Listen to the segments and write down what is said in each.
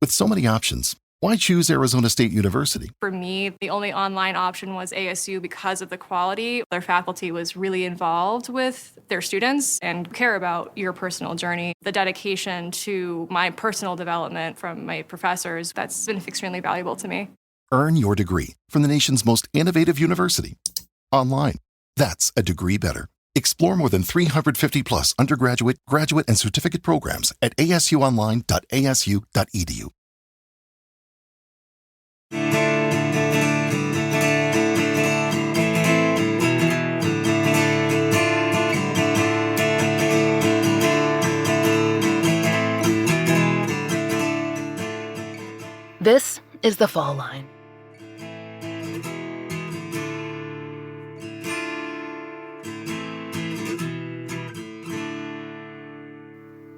With so many options, why choose Arizona State University? For me, the only online option was ASU because of the quality. Their faculty was really involved with their students and care about your personal journey. The dedication to my personal development from my professors, that's been extremely valuable to me. Earn your degree from the nation's most innovative university. Online. That's a degree better. Explore more than 350 plus undergraduate, graduate, and certificate programs at asuonline.asu.edu. This is The Fall Line.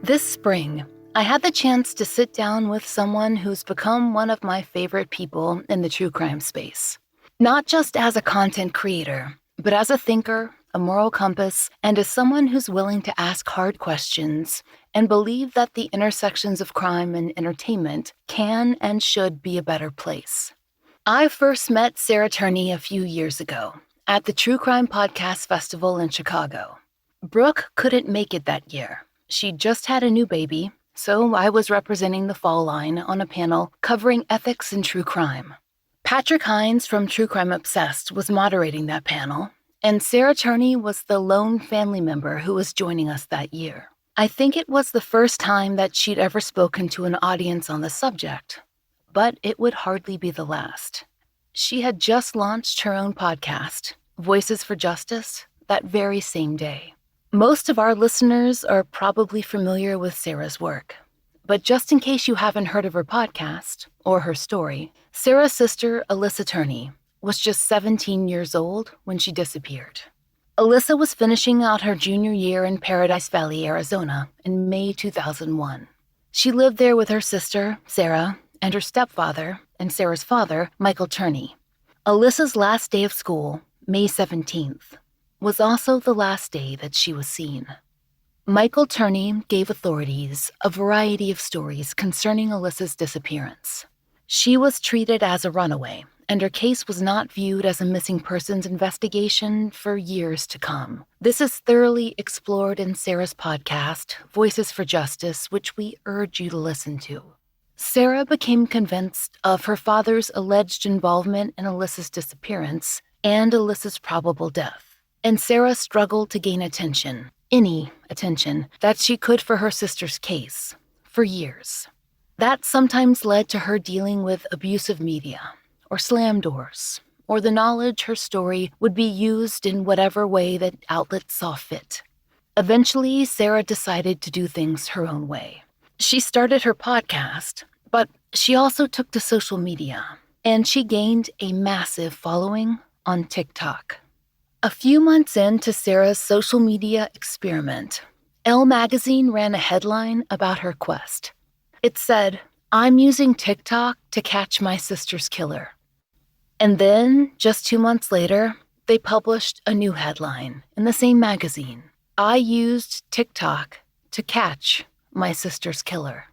This spring, I had the chance to sit down with someone who's become one of my favorite people in the true crime space. Not just as a content creator, but as a thinker, a moral compass, and as someone who's willing to ask hard questions and believe that the intersections of crime and entertainment can and should be a better place. I first met Alissa Turney a few years ago at the True Crime Podcast Festival in Chicago. Brooke couldn't make it that year. She just had a new baby, so I was representing the Fall Line on a panel covering ethics in true crime. Patrick Hines from True Crime Obsessed was moderating that panel, and Alissa Turney was the lone family member who was joining us that year. I think it was the first time that she'd ever spoken to an audience on the subject, but it would hardly be the last. She had just launched her own podcast, Voices for Justice, that very same day. Most of our listeners are probably familiar with Sarah's work, but just in case you haven't heard of her podcast or her story, Sarah's sister, Alissa Turney, was just 17 years old when she disappeared. Alissa was finishing out her junior year in Paradise Valley, Arizona in May 2001. She lived there with her sister, Sarah, and her stepfather and Sarah's father, Michael Turney. Alissa's last day of school, May 17th, was also the last day that she was seen. Michael Turney gave authorities a variety of stories concerning Alissa's disappearance. She was treated as a runaway, and her case was not viewed as a missing persons investigation for years to come. This is thoroughly explored in Sarah's podcast, Voices for Justice, which we urge you to listen to. Sarah became convinced of her father's alleged involvement in Alissa's disappearance and Alissa's probable death. And Sarah struggled to gain attention, any attention, that she could for her sister's case, for years. That sometimes led to her dealing with abusive media, or slam doors, or the knowledge her story would be used in whatever way that outlets saw fit. Eventually, Sarah decided to do things her own way. She started her podcast, but she also took to social media, and she gained a massive following on TikTok. A few months into Sarah's social media experiment, Elle magazine ran a headline about her quest. It said, "I'm using TikTok to catch my sister's killer." And then, just 2 months later, they published a new headline in the same magazine. "I used TikTok to catch my sister's killer."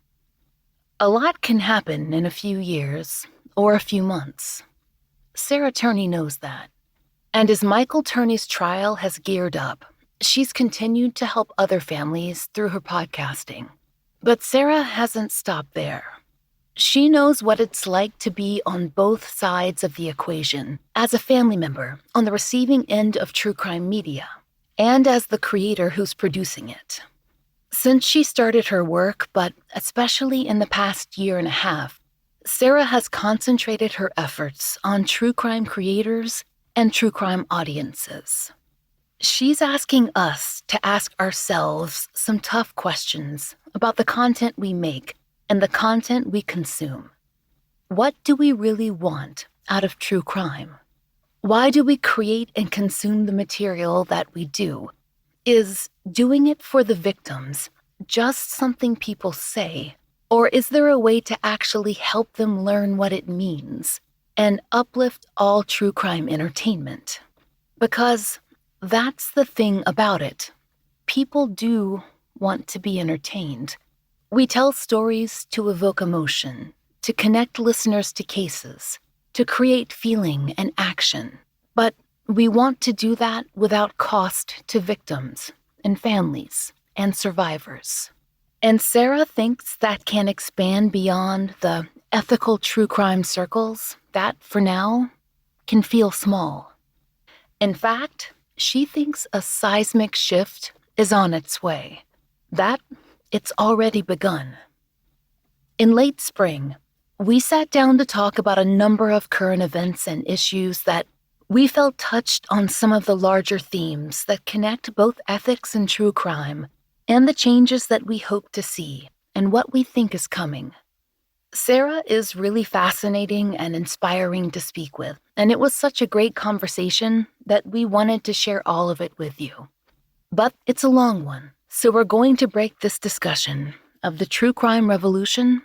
A lot can happen in a few years or a few months. Alissa Turney knows that. And as Michael Turney's trial has geared up, she's continued to help other families through her podcasting. But Sarah hasn't stopped there. She knows what it's like to be on both sides of the equation, as a family member on the receiving end of true crime media, and as the creator who's producing it. Since she started her work, but especially in the past year and a half, Sarah has concentrated her efforts on true crime creators and true crime audiences. She's asking us to ask ourselves some tough questions about the content we make and the content we consume. What do we really want out of true crime? Why do we create and consume the material that we do? Is doing it for the victims just something people say, or is there a way to actually help them learn what it means and uplift all true crime entertainment? Because that's the thing about it. People do want to be entertained. We tell stories to evoke emotion, to connect listeners to cases, to create feeling and action. But we want to do that without cost to victims and families and survivors. And Sarah thinks that can expand beyond the ethical true crime circles that, for now, can feel small. In fact, she thinks a seismic shift is on its way, that it's already begun. In late spring, we sat down to talk about a number of current events and issues that we felt touched on some of the larger themes that connect both ethics and true crime, and the changes that we hope to see and what we think is coming. Sarah is really fascinating and inspiring to speak with, and it was such a great conversation that we wanted to share all of it with you. But it's a long one, so we're going to break this discussion of the true crime revolution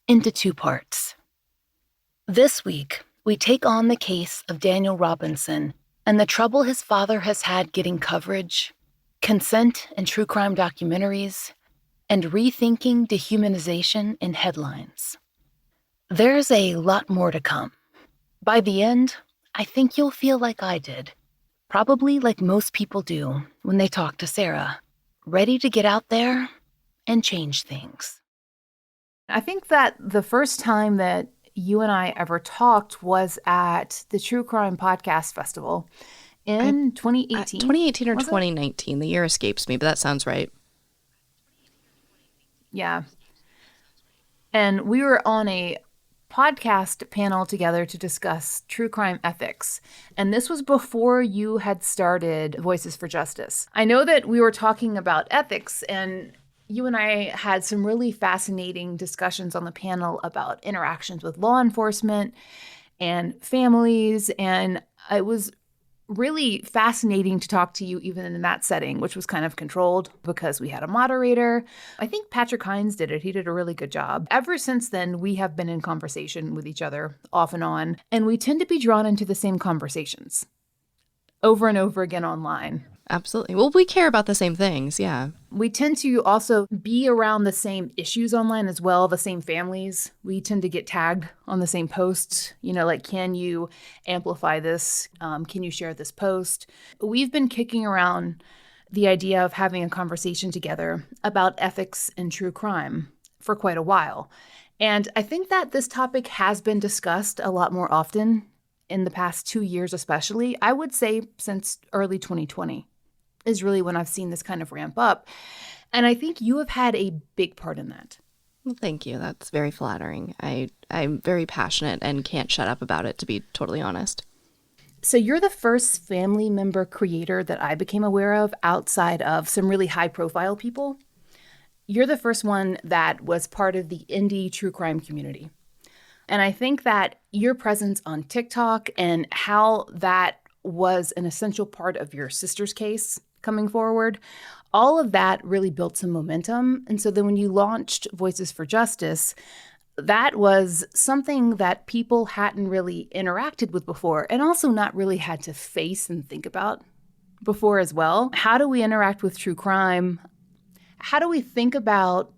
into 2 parts. This week, we take on the case of Daniel Robinson and the trouble his father has had getting coverage, consent in true crime documentaries, and rethinking dehumanization in headlines. There's a lot more to come. By the end, I think you'll feel like I did, probably like most people do when they talk to Sarah, ready to get out there and change things. I think that the first time that you and I ever talked was at the True Crime Podcast Festival in 2018. 2018 or 2019. The year escapes me, but that sounds right. Yeah. And we were on a podcast panel together to discuss true crime ethics. And this was before you had started Voices for Justice. I know that we were talking about ethics, and you and I had some really fascinating discussions on the panel about interactions with law enforcement and families. And it was really fascinating to talk to you even in that setting, which was kind of controlled because we had a moderator. I think Patrick Hines did it. He did a really good job. Ever since then, we have been in conversation with each other off and on, and we tend to be drawn into the same conversations over and over again online. Absolutely. Well, we care about the same things, yeah. We tend to also be around the same issues online as well, the same families. We tend to get tagged on the same posts, like, can you amplify this? Can you share this post? We've been kicking around the idea of having a conversation together about ethics and true crime for quite a while. And I think that this topic has been discussed a lot more often in the past 2 years, especially. I would say since early 2020. Is really when I've seen this kind of ramp up. And I think you have had a big part in that. Well, thank you. That's very flattering. I'm very passionate and can't shut up about it, to be totally honest. So you're the first family member creator that I became aware of outside of some really high profile people. You're the first one that was part of the indie true crime community. And I think that your presence on TikTok and how that was an essential part of your sister's case coming forward, all of that really built some momentum. And so then when you launched Voices for Justice, that was something that people hadn't really interacted with before, and also not really had to face and think about before as well. How do we interact with true crime? How do we think about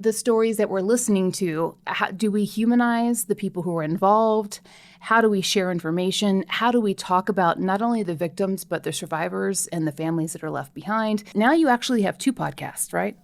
the stories that we're listening to? How do we humanize the people who are involved? How do we share information? How do we talk about not only the victims, but the survivors and the families that are left behind? Now you actually have 2 podcasts, right?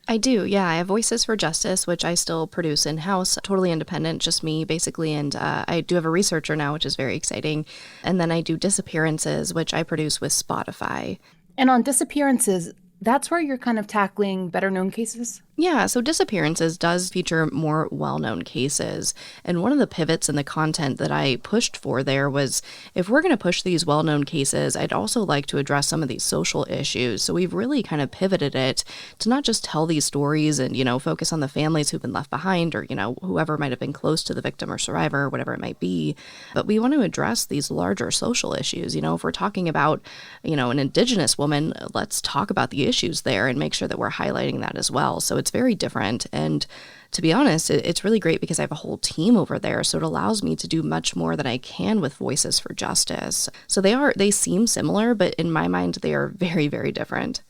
I do, yeah. I have Voices for Justice, which I still produce in-house, totally independent, just me, basically. And I do have a researcher now, which is very exciting. And then I do Disappearances, which I produce with Spotify. And on Disappearances, that's where you're kind of tackling better-known cases? Yeah, so Disappearances does feature more well-known cases. And one of the pivots in the content that I pushed for there was, if we're going to push these well-known cases, I'd also like to address some of these social issues. So we've really kind of pivoted it to not just tell these stories and, focus on the families who've been left behind or, whoever might have been close to the victim or survivor, or whatever it might be. But we want to address these larger social issues. If we're talking about, an Indigenous woman, let's talk about the issues there and make sure that we're highlighting that as well. So it's very different. And to be honest, it's really great because I have a whole team over there. So it allows me to do much more than I can with Voices for Justice. So they seem similar, but in my mind, they are very, very different.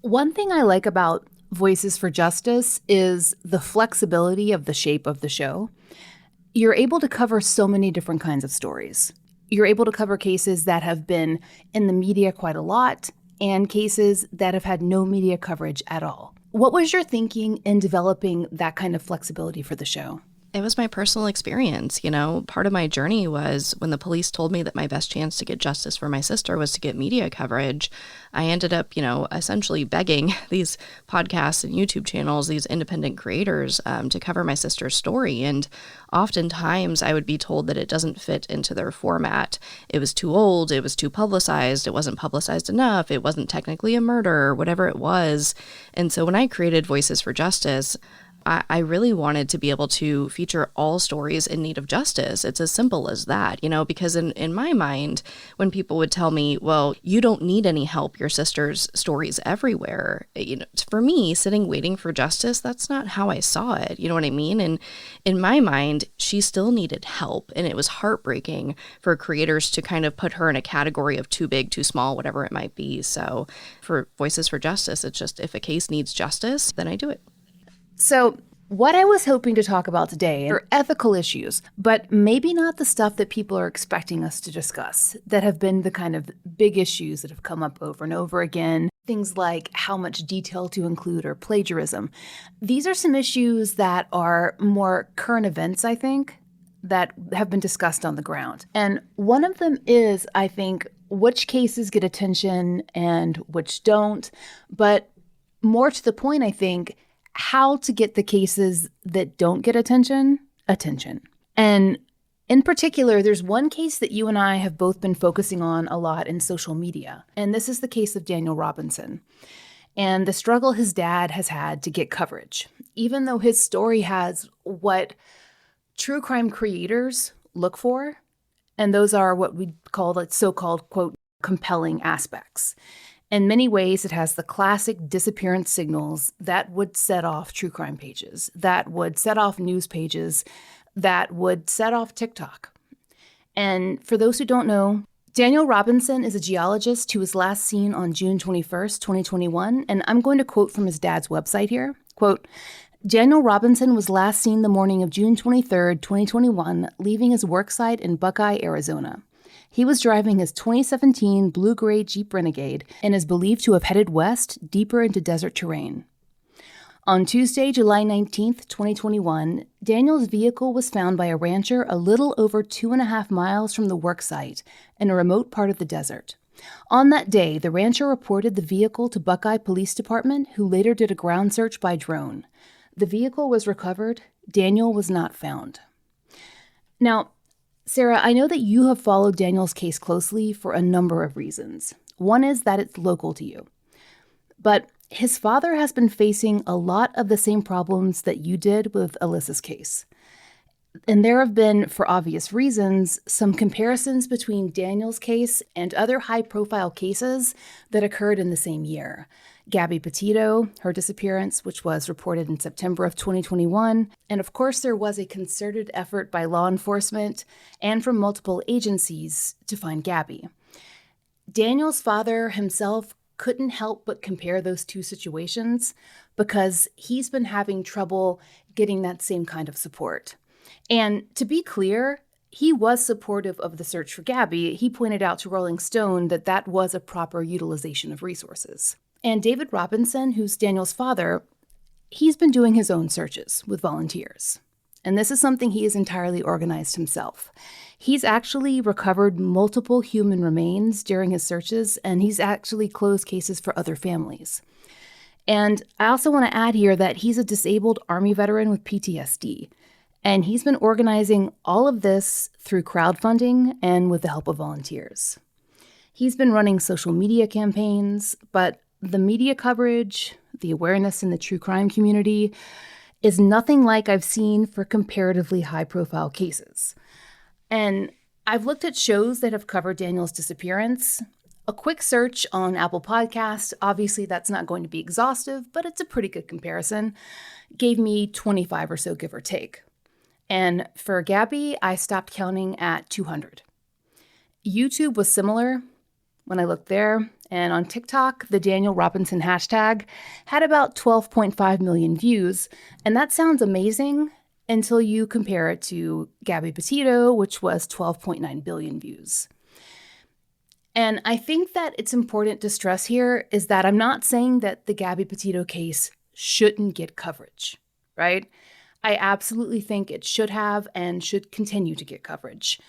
One thing I like about Voices for Justice is the flexibility of the shape of the show. you're able to cover so many different kinds of stories. You're able to cover cases that have been in the media quite a lot and cases that have had no media coverage at all. What was your thinking in developing that kind of flexibility for the show? It was my personal experience. Part of my journey was when the police told me that my best chance to get justice for my sister was to get media coverage. I ended up, essentially begging these podcasts and YouTube channels, these independent creators, to cover my sister's story. And oftentimes I would be told that it doesn't fit into their format. It was too old. It was too publicized. It wasn't publicized enough. It wasn't technically a murder, whatever it was. And so when I created Voices for Justice, I really wanted to be able to feature all stories in need of justice. It's as simple as that, because in my mind, when people would tell me, well, you don't need any help, your sister's story's everywhere. For me, sitting waiting for justice, that's not how I saw it. You know what I mean? And in my mind, she still needed help. And it was heartbreaking for creators to kind of put her in a category of too big, too small, whatever it might be. So for Voices for Justice, it's just if a case needs justice, then I do it. So what I was hoping to talk about today are ethical issues, but maybe not the stuff that people are expecting us to discuss that have been the kind of big issues that have come up over and over again. Things like how much detail to include or plagiarism. These are some issues that are more current events, I think, that have been discussed on the ground. And one of them is, I think, which cases get attention and which don't. But more to the point, I think, how to get the cases that don't get attention. And in particular, there's one case that you and I have both been focusing on a lot in social media. And this is the case of Daniel Robinson and the struggle his dad has had to get coverage, even though his story has what true crime creators look for. And those are what we call the so-called, quote, compelling aspects. In many ways, it has the classic disappearance signals that would set off true crime pages, that would set off news pages, that would set off TikTok. And for those who don't know, Daniel Robinson is a geologist who was last seen on June 21st, 2021. And I'm going to quote from his dad's website here. Quote, Daniel Robinson was last seen the morning of June 23rd, 2021, leaving his worksite in Buckeye, Arizona. He was driving his 2017 blue-gray Jeep Renegade and is believed to have headed west, deeper into desert terrain. On Tuesday, July 19th, 2021, Daniel's vehicle was found by a rancher a little over 2.5 miles from the worksite in a remote part of the desert. On that day, the rancher reported the vehicle to Buckeye Police Department, who later did a ground search by drone. The vehicle was recovered. Daniel was not found. Now, Sarah, I know that you have followed Daniel's case closely for a number of reasons. One is that it's local to you. But his father has been facing a lot of the same problems that you did with Alissa's case. And there have been, for obvious reasons, some comparisons between Daniel's case and other high-profile cases that occurred in the same year. Gabby Petito, her disappearance, which was reported in September of 2021. And of course, there was a concerted effort by law enforcement and from multiple agencies to find Gabby. Daniel's father himself couldn't help but compare those two situations because he's been having trouble getting that same kind of support. And to be clear, he was supportive of the search for Gabby. He pointed out to Rolling Stone that that was a proper utilization of resources. And David Robinson, who's Daniel's father, he's been doing his own searches with volunteers. And this is something he has entirely organized himself. He's actually recovered multiple human remains during his searches, and he's actually closed cases for other families. And I also want to add here that he's a disabled Army veteran with PTSD. And he's been organizing all of this through crowdfunding and with the help of volunteers. He's been running social media campaigns, but the media coverage, the awareness in the true crime community is nothing like I've seen for comparatively high-profile cases. And I've looked at shows that have covered Daniel's disappearance. A quick search on Apple Podcasts, obviously that's not going to be exhaustive, but it's a pretty good comparison, gave me 25 or so, give or take. And for Gabby, I stopped counting at 200. YouTube was similar when I looked there. And on TikTok, the Daniel Robinson hashtag had about 12.5 million views. And that sounds amazing. until you compare it to Gabby Petito, which was 12.9 billion views. And I think that it's important to stress here is that I'm not saying that the Gabby Petito case shouldn't get coverage, right? I absolutely think it should have and should continue to get coverage.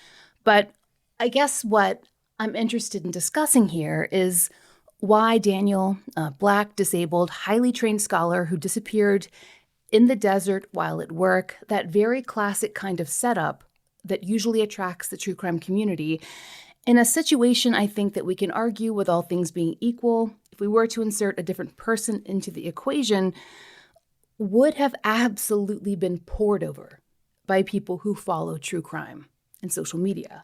But I guess what I'm interested in discussing here is why Daniel, a Black, disabled, highly trained scholar who disappeared in the desert while at work, that very classic kind of setup that usually attracts the true crime community, in a situation I think that we can argue, with all things being equal, if we were to insert a different person into the equation, would have absolutely been poured over by people who follow true crime and social media.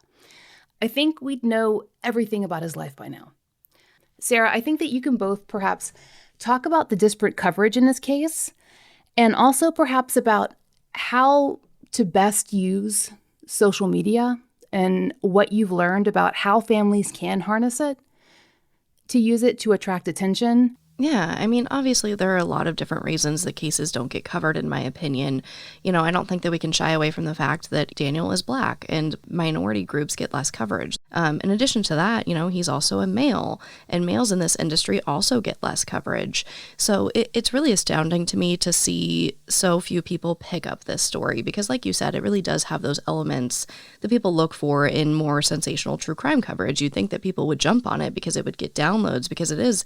I think we'd know everything about his life by now. Sarah, I think that you can both perhaps talk about the disparate coverage in this case, and also perhaps about how to best use social media and what you've learned about how families can harness it to use it to attract attention. Yeah, I mean, obviously there are a lot of different reasons that cases don't get covered, in my opinion. I don't think that we can shy away from the fact that Daniel is Black and minority groups get less coverage. In addition to that, he's also a male, and males in this industry also get less coverage. So it's really astounding to me to see so few people pick up this story because, like you said, it really does have those elements that people look for in more sensational true crime coverage. You'd think that people would jump on it because it would get downloads, because it is,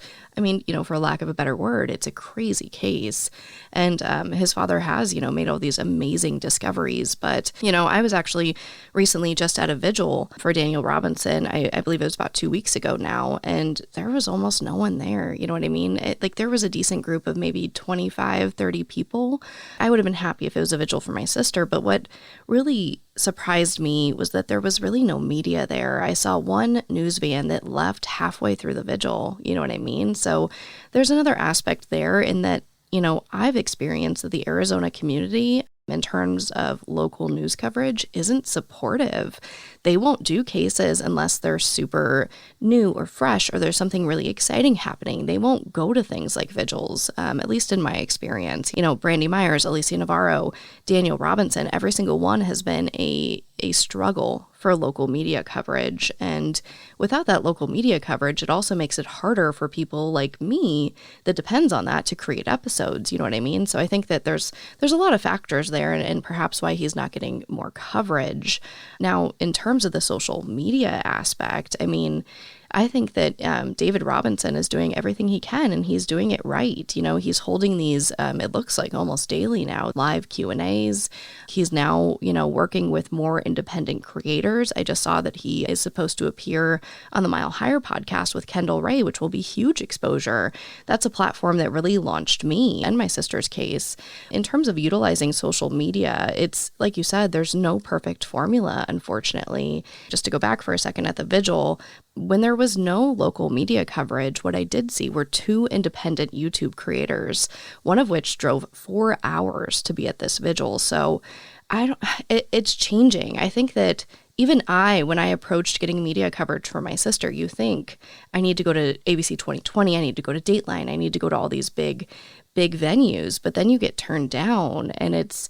for lack of a better word, it's a crazy case. And his father has, made all these amazing discoveries. But, I was actually recently just at a vigil for Daniel Robinson. I believe it was about 2 weeks ago now, and there was almost no one there. You know what I mean? There was a decent group of maybe 25, 30 people. I would have been happy if it was a vigil for my sister. But what really surprised me was that there was really no media there. I saw one news van that left halfway through the vigil. You know what I mean? So there's another aspect there in that, I've experienced that the Arizona community in terms of local news coverage isn't supportive. They won't do cases unless they're super new or fresh or there's something really exciting happening. They won't go to things like vigils, at least in my experience. Brandy Myers, Alicia Navarro, Daniel Robinson, every single one has been a struggle for local media coverage. And without that local media coverage, it also makes it harder for people like me that depends on that to create episodes. You know what I mean? So I think that there's a lot of factors there, and perhaps why he's not getting more coverage. Now, in terms of the social media aspect, I think that David Robinson is doing everything he can, and he's doing it right. He's holding these, it looks like almost daily now, live Q&As. He's now, working with more independent creators. I just saw that he is supposed to appear on the Mile Higher podcast with Kendall Ray, which will be huge exposure. That's a platform that really launched me and my sister's case. In terms of utilizing social media, it's like you said, there's no perfect formula, unfortunately. Just to go back for a second at the vigil, when there was no local media coverage, what I did see were 2 independent YouTube creators, one of which drove 4 hours to be at this vigil. So it's changing. I think that even when I approached getting media coverage for my sister, you think I need to go to ABC 2020, I need to go to Dateline, I need to go to all these big venues, but then you get turned down, and it's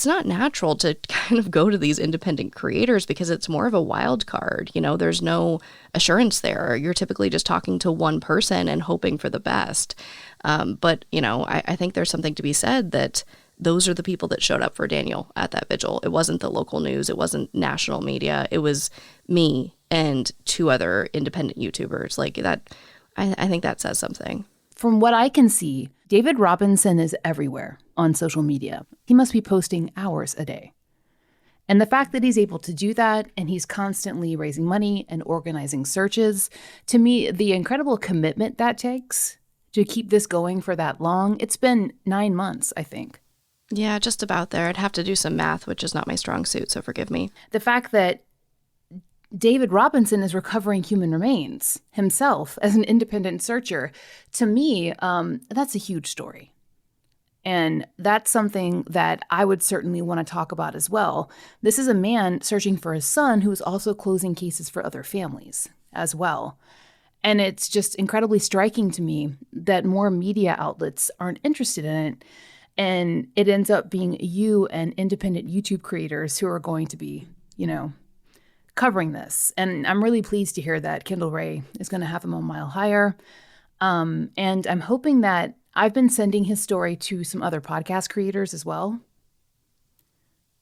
not natural to kind of go to these independent creators because it's more of a wild card. There's no assurance there. You're typically just talking to one person and hoping for the best. But I think there's something to be said that those are the people that showed up for Daniel at that vigil. It wasn't the local news. It wasn't national media. It was me and 2 other independent YouTubers. Like that, I think that says something. From what I can see, David Robinson is everywhere on social media. He must be posting hours a day. And the fact that he's able to do that, and he's constantly raising money and organizing searches, to me, the incredible commitment that takes to keep this going for that long, it's been 9 months, I think. Yeah, just about there. I'd have to do some math, which is not my strong suit, so forgive me. The fact that David Robinson is recovering human remains himself as an independent searcher, to me, that's a huge story. And that's something that I would certainly want to talk about as well. This is a man searching for his son who is also closing cases for other families as well. And it's just incredibly striking to me that more media outlets aren't interested in it. And it ends up being you and independent YouTube creators who are going to be, covering this. And I'm really pleased to hear that Kendall Ray is going to have him on Mile Higher. And I'm hoping that I've been sending his story to some other podcast creators as well,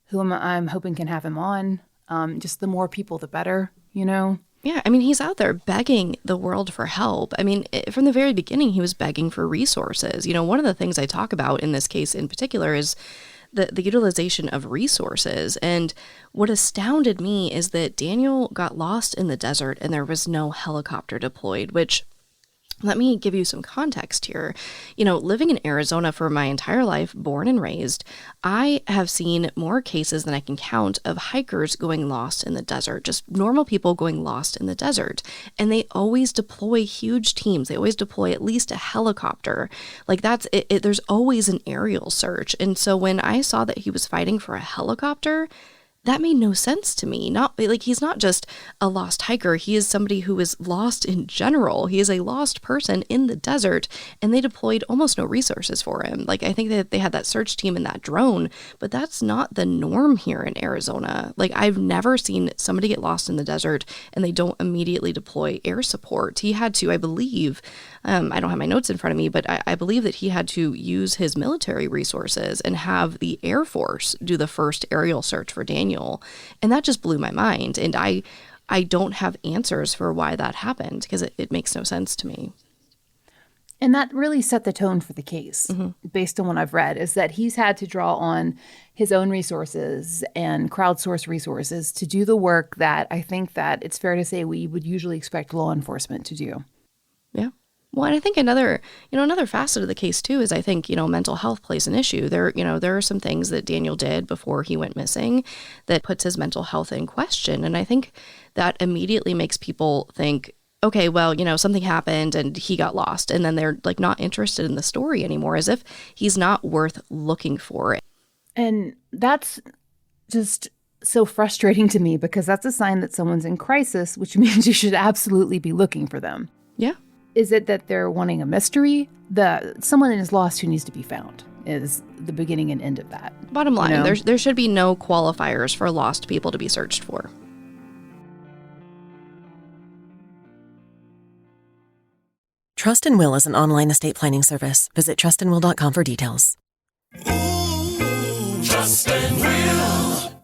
who I'm hoping can have him on. Just the more people, the better, Yeah, I mean, he's out there begging the world for help. I mean, from the very beginning, he was begging for resources. One of the things I talk about in this case in particular is the utilization of resources. And what astounded me is that Daniel got lost in the desert and there was no helicopter deployed, which... Let me give you some context here. Living in Arizona for my entire life, born and raised, I have seen more cases than I can count of hikers going lost in the desert, just normal people going lost in the desert. And they always deploy huge teams. They always deploy at least a helicopter. Like that's it. There's always an aerial search. And so when I saw that he was fighting for a helicopter, that made no sense to me. He's not just a lost hiker. He is somebody who is lost in general. He is a lost person in the desert, and they deployed almost no resources for him. I think that they had that search team and that drone, but that's not the norm here in Arizona. I've never seen somebody get lost in the desert and they don't immediately deploy air support. He had to, I believe, I don't have my notes in front of me, but I believe that he had to use his military resources and have the Air Force do the first aerial search for Daniel. And that just blew my mind. And I don't have answers for why that happened because it makes no sense to me. And that really set the tone for the case, based on what I've read, is that he's had to draw on his own resources and crowdsource resources to do the work that I think that it's fair to say we would usually expect law enforcement to do. Yeah. Well, and I think another facet of the case too is I think, mental health plays an issue. There are some things that Daniel did before he went missing that puts his mental health in question. And I think that immediately makes people think, okay, well, something happened and he got lost. And then they're not interested in the story anymore, as if he's not worth looking for. And that's just so frustrating to me because that's a sign that someone's in crisis, which means you should absolutely be looking for them. Yeah. Is it that they're wanting a mystery? Someone is lost who needs to be found is the beginning and end of that. Bottom line, there should be no qualifiers for lost people to be searched for. Trust and Will is an online estate planning service. Visit trustandwill.com for details. Ooh, Trust and Will.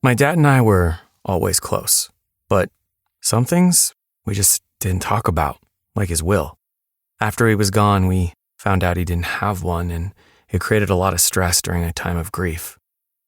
My dad and I were always close, but some things we just didn't talk about. Like his will. After he was gone, we found out he didn't have one, and it created a lot of stress during a time of grief.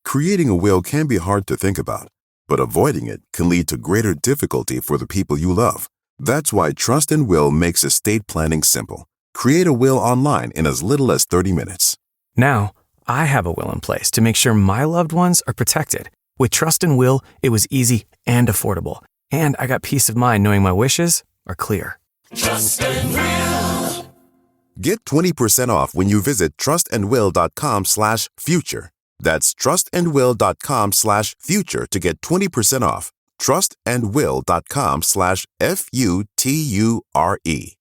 Creating a will can be hard to think about, but avoiding it can lead to greater difficulty for the people you love. That's why Trust and Will makes estate planning simple. Create a will online in as little as 30 minutes. Now, I have a will in place to make sure my loved ones are protected. With Trust and Will, it was easy and affordable, and I got peace of mind knowing my wishes are clear. Trust and Will. Get 20% off when you visit trustandwill.com/future. That's trustandwill.com/future to get 20% off. trustandwill.com/FUTURE.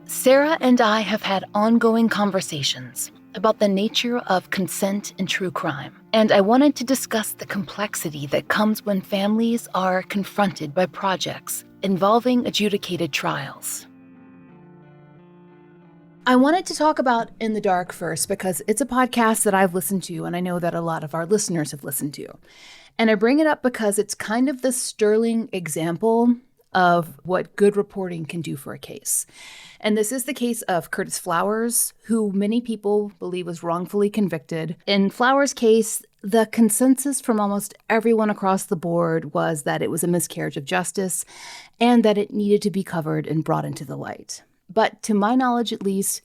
Sarah and I have had ongoing conversations about the nature of consent in true crime, and I wanted to discuss the complexity that comes when families are confronted by projects involving adjudicated trials. I wanted to talk about In the Dark first because it's a podcast that I've listened to, and I know that a lot of our listeners have listened to. And I bring it up because it's kind of the sterling example of what good reporting can do for a case. And this is the case of Curtis Flowers, who many people believe was wrongfully convicted. In Flowers' case, the consensus from almost everyone across the board was that it was a miscarriage of justice and that it needed to be covered and brought into the light. But to my knowledge, at least,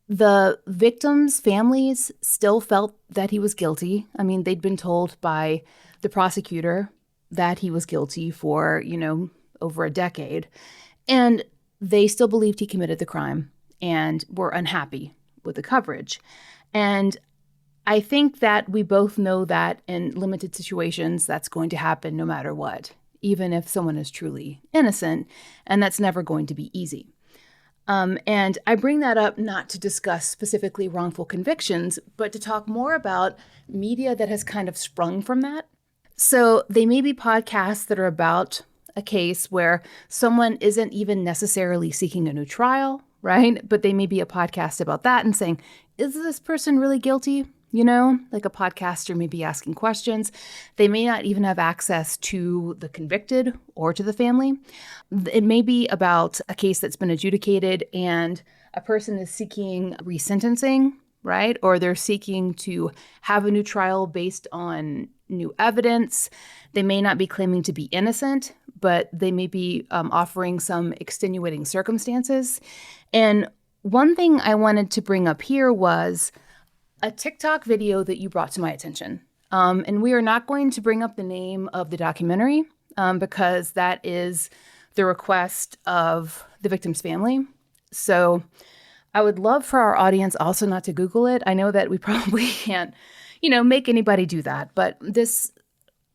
the victims' families still felt that he was guilty. I mean, they'd been told by the prosecutor that he was guilty for, over a decade. And they still believed he committed the crime and were unhappy with the coverage. And I think that we both know that in limited situations, that's going to happen no matter what, even if someone is truly innocent, and that's never going to be easy. And I bring that up not to discuss specifically wrongful convictions, but to talk more about media that has kind of sprung from that. So they may be podcasts that are about a case where someone isn't even necessarily seeking a new trial, right? But they may be a podcast about that and saying, is this person really guilty? You know, like a podcaster may be asking questions. They may not even have access to the convicted or to the family. It may be about a case that's been adjudicated and a person is seeking resentencing, right? Or they're seeking to have a new trial based on new evidence. They may not be claiming to be innocent, but they may be offering some extenuating circumstances. And one thing I wanted to bring up here was a TikTok video that you brought to my attention. And we are not going to bring up the name of the documentary because that is the request of the victim's family. So I would love for our audience also not to Google it. I know that we probably can't, make anybody do that. But this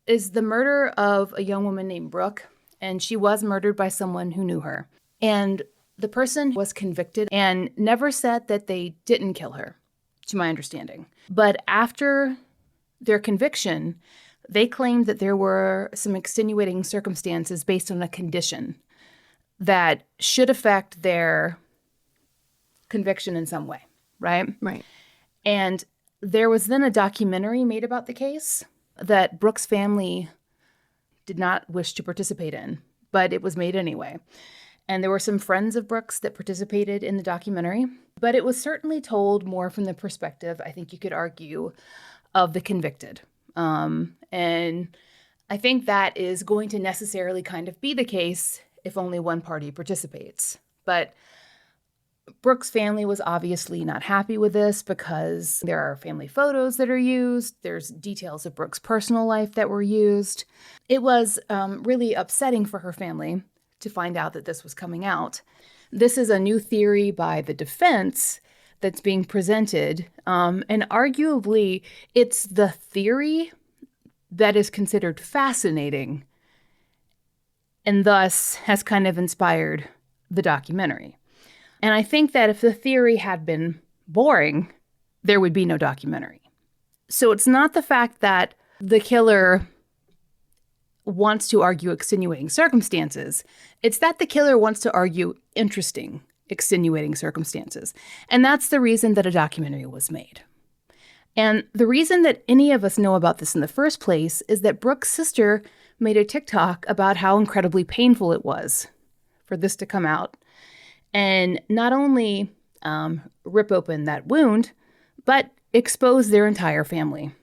is the murder of a young woman named Brooke, and she was murdered by someone who knew her. And the person was convicted and never said that they didn't kill her, to my understanding. But after their conviction, they claimed that there were some extenuating circumstances based on a condition that should affect their conviction in some way, right? Right. And there was then a documentary made about the case that Brooke's family did not wish to participate in, but it was made anyway. And there were some friends of Brooke's that participated in the documentary, but it was certainly told more from the perspective, I think you could argue, of the convicted. And I think that is going to necessarily kind of be the case if only one party participates. But Brooke's family was obviously not happy with this because there are family photos that are used. There's details of Brooke's personal life that were used. It was really upsetting for her family to find out that this was coming out. This is a new theory by the defense that's being presented. And arguably, it's the theory that is considered fascinating and thus has kind of inspired the documentary. And I think that if the theory had been boring, there would be no documentary. So it's not the fact that the killer wants to argue extenuating circumstances. It's that the killer wants to argue interesting, extenuating circumstances. And that's the reason that a documentary was made. And the reason that any of us know about this in the first place is that Brooke's sister made a TikTok about how incredibly painful it was for this to come out. And not only rip open that wound, but expose their entire family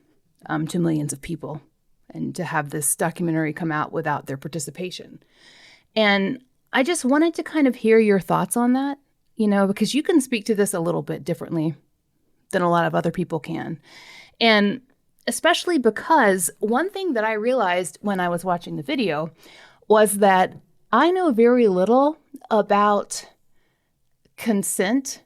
to millions of people, and to have this documentary come out without their participation. And I just wanted to kind of hear your thoughts on that, because you can speak to this a little bit differently than a lot of other people can. And especially because one thing that I realized when I was watching the video was that I know very little about consent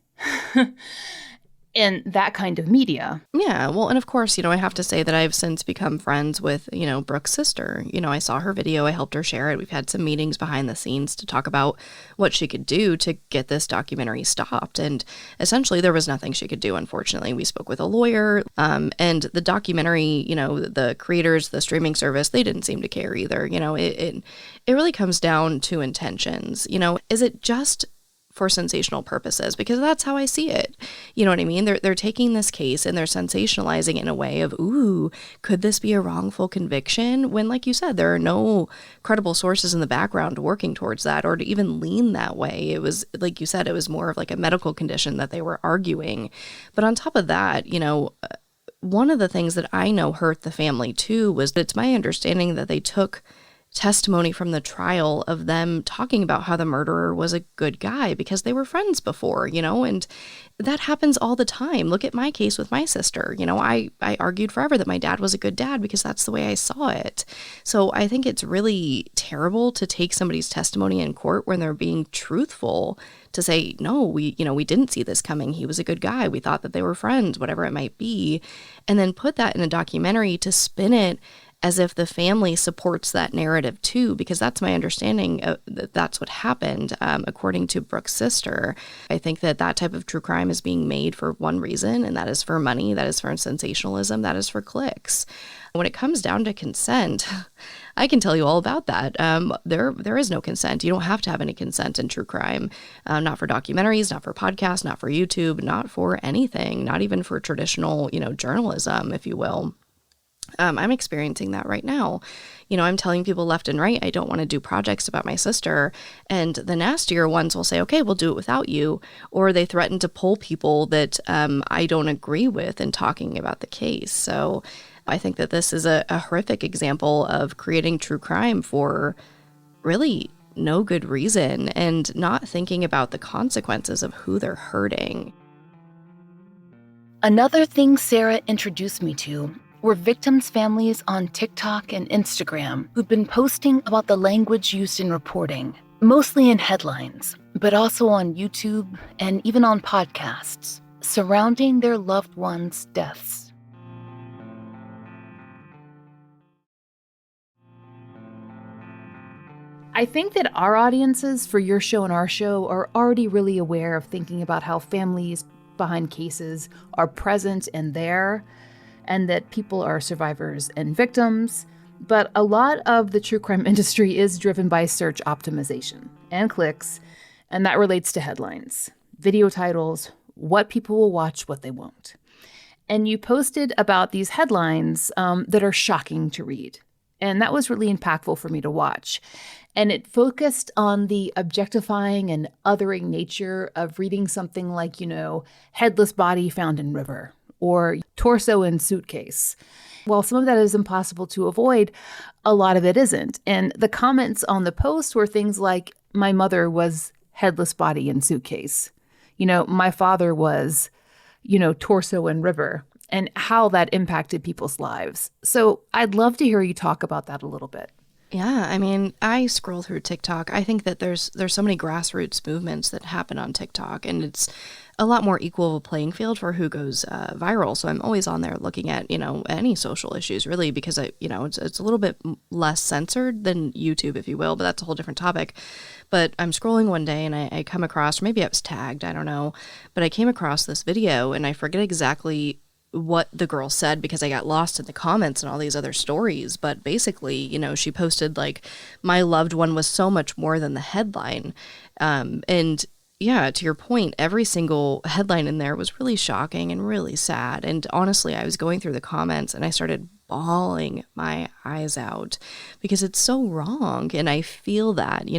in that kind of media. Yeah, well, and of course, I have to say that I've since become friends with, Brooke's sister. I saw her video, I helped her share it. We've had some meetings behind the scenes to talk about what she could do to get this documentary stopped. And essentially, there was nothing she could do, unfortunately. We spoke with a lawyer, and the documentary, the creators, the streaming service, they didn't seem to care either. It really comes down to intentions. Is it just for sensational purposes? Because that's how I see it. You know what I mean? They're taking this case and they're sensationalizing it in a way of, ooh, could this be a wrongful conviction? When, like you said, there are no credible sources in the background working towards that or to even lean that way. It was, like you said, it was more of like a medical condition that they were arguing. But on top of that, one of the things that I know hurt the family too was that it's my understanding that they took testimony from the trial of them talking about how the murderer was a good guy because they were friends before, and that happens all the time. Look at my case with my sister. I argued forever that my dad was a good dad because that's the way I saw it. So I think it's really terrible to take somebody's testimony in court when they're being truthful to say, no, we didn't see this coming. He was a good guy. We thought that they were friends, whatever it might be. And then put that in a documentary to spin it as if the family supports that narrative too, because that's my understanding that that's what happened, according to Brooke's sister. I think that that type of true crime is being made for one reason, and that is for money, that is for sensationalism, that is for clicks. When it comes down to consent, I can tell you all about that. There is no consent. You don't have to have any consent in true crime, not for documentaries, not for podcasts, not for YouTube, not for anything, not even for traditional, journalism, if you will. I'm experiencing that right now. I'm telling people left and right, I don't want to do projects about my sister. And the nastier ones will say, okay, we'll do it without you. Or they threaten to pull people that I don't agree with in talking about the case. So I think that this is a horrific example of creating true crime for really no good reason and not thinking about the consequences of who they're hurting. Another thing Sarah introduced me to were victims' families on TikTok and Instagram who'd been posting about the language used in reporting, mostly in headlines, but also on YouTube and even on podcasts, surrounding their loved ones' deaths. I think that our audiences for your show and our show are already really aware of thinking about how families behind cases are present and there, and that people are survivors and victims. But a lot of the true crime industry is driven by search optimization and clicks, and that relates to headlines, video titles, what people will watch, what they won't. And you posted about these headlines that are shocking to read. And that was really impactful for me to watch. And it focused on the objectifying and othering nature of reading something like, headless body found in river or torso in suitcase. While some of that is impossible to avoid, a lot of it isn't. And the comments on the post were things like, my mother was headless body in suitcase. My father was, torso in river, and how that impacted people's lives. So I'd love to hear you talk about that a little bit. Yeah, I scroll through TikTok. I think that there's so many grassroots movements that happen on TikTok, and it's a lot more equal of a playing field for who goes viral. So I'm always on there looking at, any social issues really, because it's a little bit less censored than YouTube, if you will, but that's a whole different topic. But I'm scrolling one day and I come across, or maybe I was tagged, I don't know, but I came across this video and I forget exactly what the girl said because I got lost in the comments and all these other stories. But basically, she posted like, my loved one was so much more than the headline. And yeah, to your point, every single headline in there was really shocking and really sad. And honestly, I was going through the comments and I started bawling my eyes out because it's so wrong. And I feel that,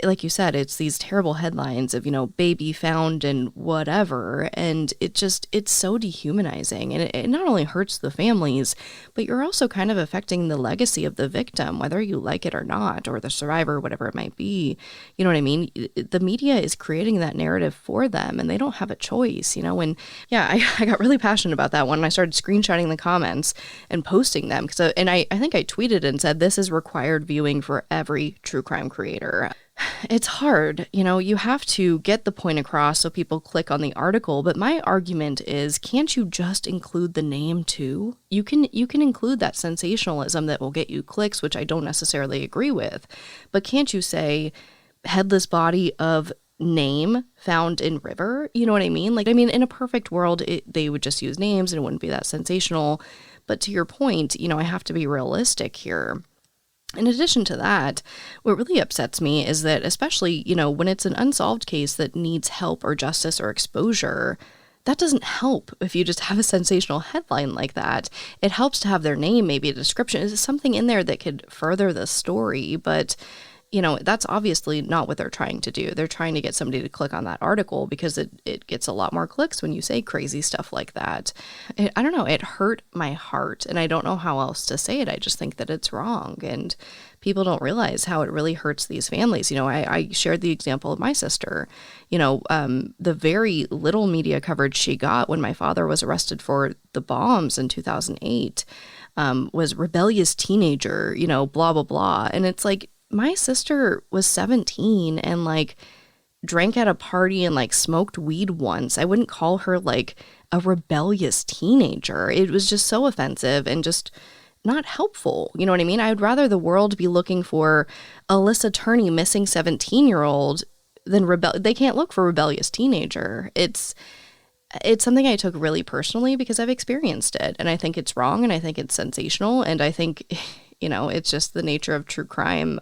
like you said, it's these terrible headlines of, baby found and whatever. And it's so dehumanizing. And it not only hurts the families, but you're also kind of affecting the legacy of the victim, whether you like it or not, or the survivor, whatever it might be. You know what I mean? The media is creating that narrative for them and they don't have a choice, And yeah, I got really passionate about that one. And I started screenshotting the comments and posting them. And I think I tweeted and said, this is required viewing for every true crime creator. It's hard, you have to get the point across so people click on the article. But my argument is, can't you just include the name too? You can include that sensationalism that will get you clicks, which I don't necessarily agree with. But can't you say headless body of name found in river? You know what I mean? In a perfect world, they would just use names and it wouldn't be that sensational. But to your point, I have to be realistic here. In addition to that, what really upsets me is that especially, when it's an unsolved case that needs help or justice or exposure, that doesn't help if you just have a sensational headline like that. It helps to have their name, maybe a description. Is something in there that could further the story? But that's obviously not what they're trying to do. They're trying to get somebody to click on that article because it gets a lot more clicks when you say crazy stuff like that. I don't know. It hurt my heart, and I don't know how else to say it. I just think that it's wrong, and people don't realize how it really hurts these families. I shared the example of my sister. The very little media coverage she got when my father was arrested for the bombs in 2008 was rebellious teenager, blah, blah, blah. And it's like, my sister was 17 and drank at a party and smoked weed once. I wouldn't call her a rebellious teenager. It was just so offensive and just not helpful. You know what I mean? I would rather the world be looking for Alissa Turney missing 17-year-old than they can't look for rebellious teenager. It's something I took really personally because I've experienced it, and I think it's wrong, and I think it's sensational, and I think, it's just the nature of true crime.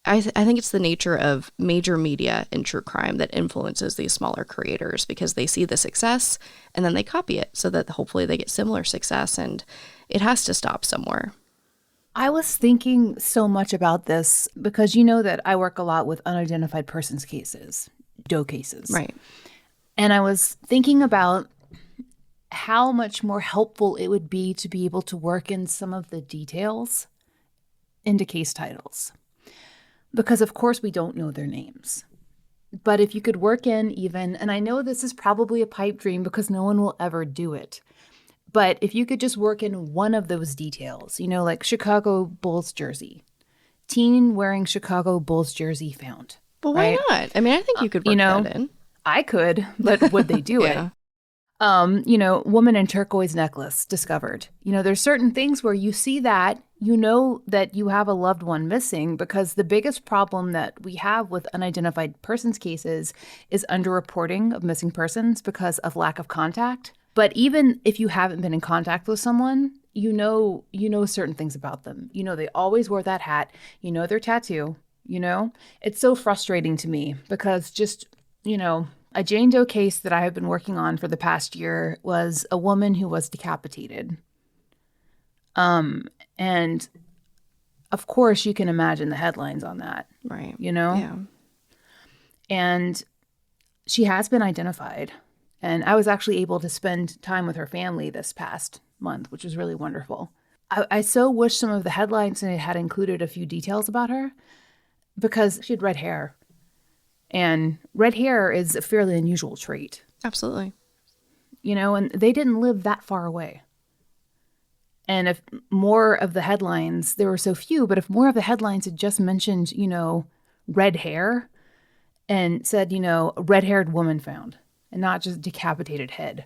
I think it's the nature of major media in true crime that influences these smaller creators because they see the success and then they copy it so that hopefully they get similar success, and it has to stop somewhere. I was thinking so much about this because you know that I work a lot with unidentified persons cases, DOE cases. Right. And I was thinking about how much more helpful it would be to be able to work in some of the details into case titles. Because, of course, we don't know their names. But if you could work in even, and I know this is probably a pipe dream because no one will ever do it, but if you could just work in one of those details, like Chicago Bulls jersey, teen wearing Chicago Bulls jersey found. Well, why not? I mean, I think you could work that in. I could, but would they do Yeah. it? Woman in turquoise necklace discovered. There's certain things where you see that, that you have a loved one missing, because the biggest problem that we have with unidentified persons cases is underreporting of missing persons because of lack of contact. But even if you haven't been in contact with someone, you know certain things about them. They always wore that hat. Their tattoo. It's so frustrating to me because just, a Jane Doe case that I have been working on for the past year was a woman who was decapitated. And of course you can imagine the headlines on that. Right. Yeah. And she has been identified. And I was actually able to spend time with her family this past month, which was really wonderful. I so wish some of the headlines had included a few details about her because she had red hair. And red hair is a fairly unusual trait. Absolutely. And they didn't live that far away. And if more of the headlines, there were so few, but if more of the headlines had just mentioned, red hair and said, red-haired woman found, and not just decapitated head.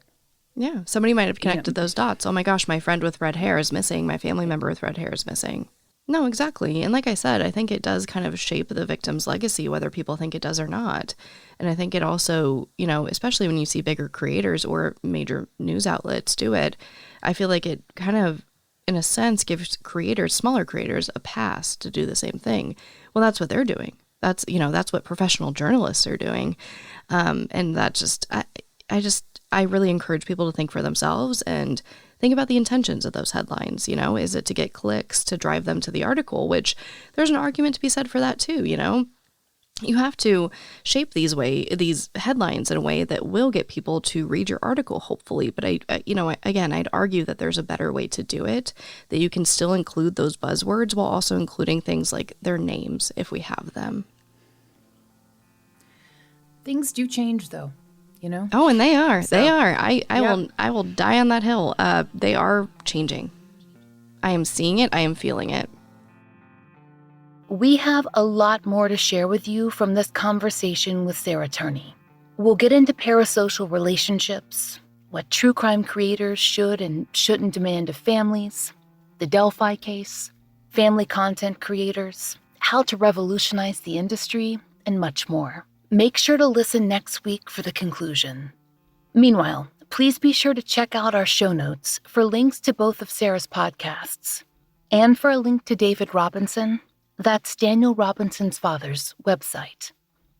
Yeah. Somebody might have connected those dots. Oh my gosh, my friend with red hair is missing. My family member with red hair is missing. No, exactly. And like I said, I think it does kind of shape the victim's legacy, whether people think it does or not. And I think it also, especially when you see bigger creators or major news outlets do it, I feel like it kind of, in a sense, gives smaller creators a pass to do the same thing. Well, that's what they're doing. That's what professional journalists are doing. And that just, I really encourage people to think for themselves and think about the intentions of those headlines. Is it to get clicks to drive them to the article, which there's an argument to be said for that too. You have to shape these headlines in a way that will get people to read your article, hopefully. But I'd argue that there's a better way to do it, that you can still include those buzzwords while also including things like their names if we have them. Things do change though. Oh, and they are. So, they are. I will die on that hill. They are changing. I am seeing it. I am feeling it. We have a lot more to share with you from this conversation with Sarah Turney. We'll get into parasocial relationships, what true crime creators should and shouldn't demand of families, the Delphi case, family content creators, how to revolutionize the industry, and much more. Make sure to listen next week for the conclusion. Meanwhile, please be sure to check out our show notes for links to both of Sarah's podcasts. And for a link to David Robinson, that's Daniel Robinson's father's website.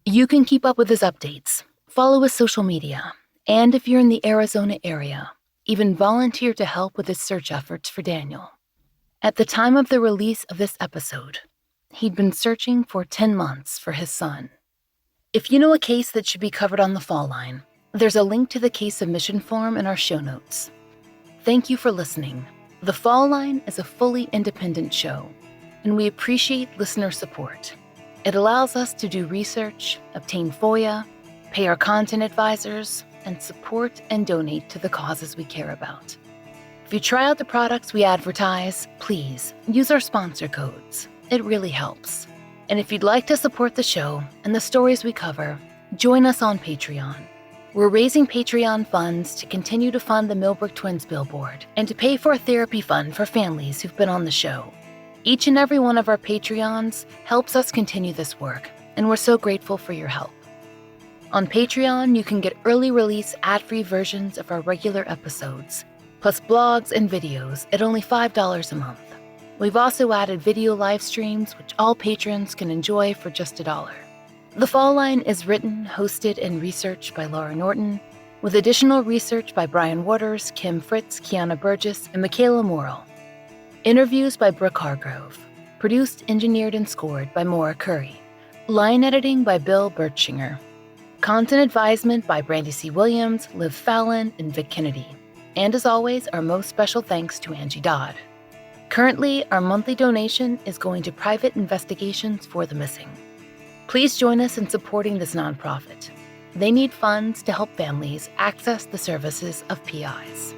You can keep up with his updates, follow his social media, and if you're in the Arizona area, even volunteer to help with his search efforts for Daniel. At the time of the release of this episode, he'd been searching for 10 months for his son. If you know a case that should be covered on the Fall Line, there's a link to the case submission form in our show notes. Thank you for listening. The Fall Line is a fully independent show, and we appreciate listener support. It allows us to do research, obtain FOIA, pay our content advisors, and support and donate to the causes we care about. If you try out the products we advertise, please use our sponsor codes. It really helps. And if you'd like to support the show and the stories we cover, join us on Patreon. We're raising Patreon funds to continue to fund the Millbrook Twins billboard and to pay for a therapy fund for families who've been on the show. Each and every one of our Patreons helps us continue this work, and we're so grateful for your help. On Patreon, you can get early release ad-free versions of our regular episodes, plus blogs and videos at only $5 a month. We've also added video live streams, which all patrons can enjoy for just $1. The Fall Line is written, hosted, and researched by Laura Norton, with additional research by Brian Waters, Kim Fritz, Kiana Burgess, and Michaela Morrill. Interviews by Brooke Hargrove. Produced, engineered, and scored by Maura Curry. Line editing by Bill Bertschinger. Content advisement by Brandy C. Williams, Liv Fallon, and Vic Kennedy. And as always, our most special thanks to Angie Dodd. Currently, our monthly donation is going to private investigations for the missing. Please join us in supporting this nonprofit. They need funds to help families access the services of PIs.